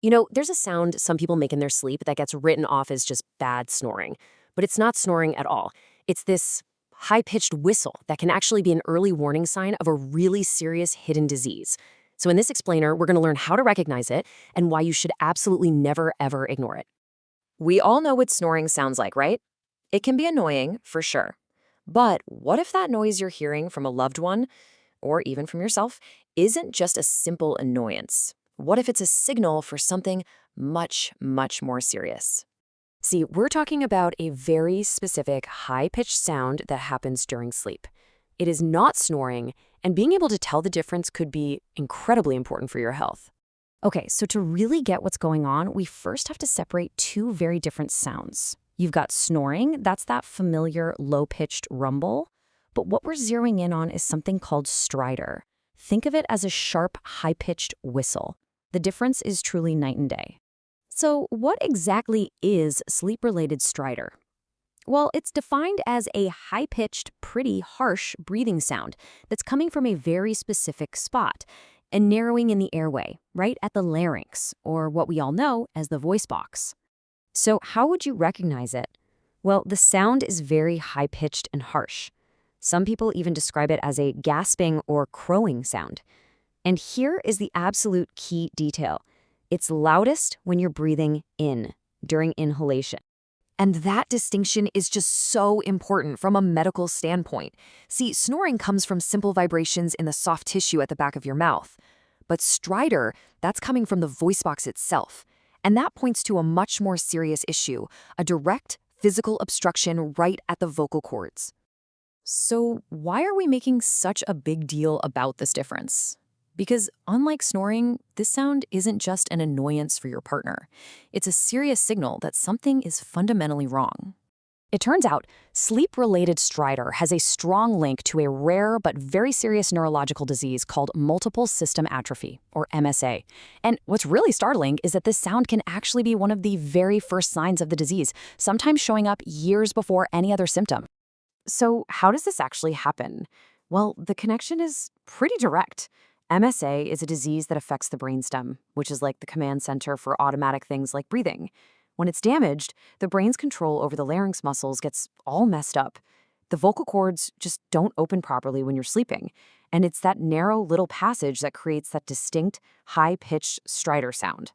There's a sound some people make in their sleep that gets written off as just bad snoring, but it's not snoring at all. It's this high pitched whistle that can actually be an early warning sign of a really serious hidden disease. So, in this explainer, we're going to learn how to recognize it and why you should absolutely never, ever ignore it. We all know what snoring sounds like, right? It can be annoying, for sure. But what if that noise you're hearing from a loved one, or even from yourself, isn't just a simple annoyance? What if it's a signal for something much, much more serious? See, we're talking about a very specific high pitched sound that happens during sleep. It is not snoring, and being able to tell the difference could be incredibly important for your health. Okay, so to really get what's going on, we first have to separate two very different sounds. You've got snoring, that's that familiar low-pitched rumble, but what we're zeroing in on is something called stridor. Think of it as a sharp, high-pitched whistle. The difference is truly night and day. So what exactly is sleep-related stridor? Well, it's defined as a high-pitched, pretty harsh breathing sound that's coming from a very specific spot, and narrowing in the airway, right at the larynx, or what we all know as the voice box. So how would you recognize it? Well, the sound is very high-pitched and harsh. Some people even describe it as a gasping or crowing sound. And here is the absolute key detail. It's loudest when you're breathing in, during inhalation. And that distinction is just so important from a medical standpoint. See, snoring comes from simple vibrations in the soft tissue at the back of your mouth. But stridor, that's coming from the voice box itself. And that points to a much more serious issue, a direct physical obstruction right at the vocal cords. So why are we making such a big deal about this difference? Because unlike snoring, this sound isn't just an annoyance for your partner. It's a serious signal that something is fundamentally wrong. It turns out, sleep-related stridor has a strong link to a rare but very serious neurological disease called multiple system atrophy, or MSA. And what's really startling is that this sound can actually be one of the very first signs of the disease, sometimes showing up years before any other symptom. So how does this actually happen? Well, the connection is pretty direct. MSA is a disease that affects the brainstem, which is like the command center for automatic things like breathing. When it's damaged, the brain's control over the larynx muscles gets all messed up. The vocal cords just don't open properly when you're sleeping, and it's that narrow little passage that creates that distinct, high-pitched stridor sound.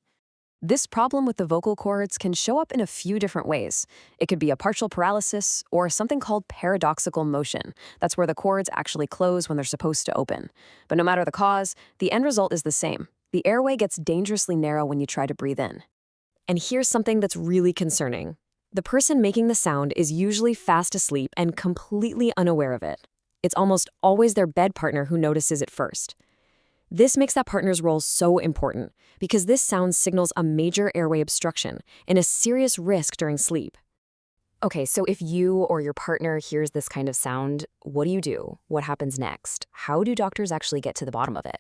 This problem with the vocal cords can show up in a few different ways. It could be a partial paralysis or something called paradoxical motion. That's where the cords actually close when they're supposed to open. But no matter the cause, the end result is the same. The airway gets dangerously narrow when you try to breathe in. And here's something that's really concerning. The person making the sound is usually fast asleep and completely unaware of it. It's almost always their bed partner who notices it first. This makes that partner's role so important because this sound signals a major airway obstruction and a serious risk during sleep. Okay, so if you or your partner hears this kind of sound, what do? What happens next? How do doctors actually get to the bottom of it?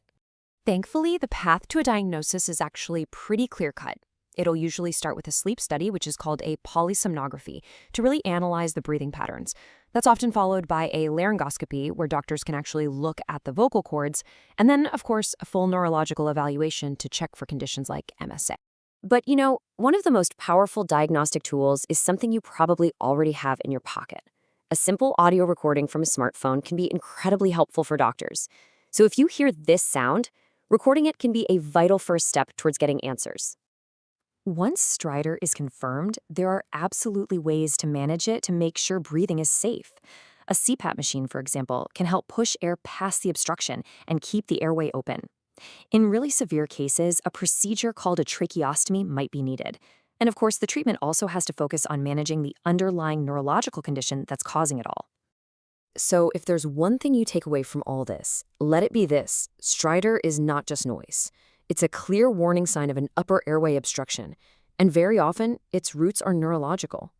Thankfully, the path to a diagnosis is actually pretty clear-cut. It'll usually start with a sleep study, which is called a polysomnography, to really analyze the breathing patterns. That's often followed by a laryngoscopy, where doctors can actually look at the vocal cords, and then, of course, a full neurological evaluation to check for conditions like MSA. But one of the most powerful diagnostic tools is something you probably already have in your pocket. A simple audio recording from a smartphone can be incredibly helpful for doctors. So if you hear this sound, recording it can be a vital first step towards getting answers. Once stridor is confirmed, there are absolutely ways to manage it to make sure breathing is safe. A CPAP machine, for example, can help push air past the obstruction and keep the airway open. In really severe cases, a procedure called a tracheostomy might be needed. And of course, the treatment also has to focus on managing the underlying neurological condition that's causing it all. So if there's one thing you take away from all this, let it be this: stridor is not just noise. It's a clear warning sign of an upper airway obstruction, and very often, its roots are neurological.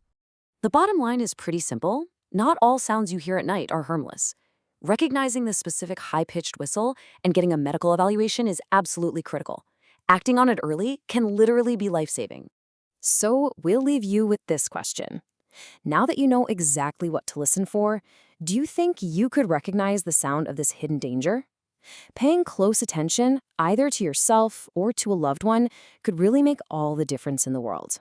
The bottom line is pretty simple. Not all sounds you hear at night are harmless. Recognizing the specific high-pitched whistle and getting a medical evaluation is absolutely critical. Acting on it early can literally be life-saving. So we'll leave you with this question. Now that you know exactly what to listen for, do you think you could recognize the sound of this hidden danger? Paying close attention, either to yourself or to a loved one, could really make all the difference in the world.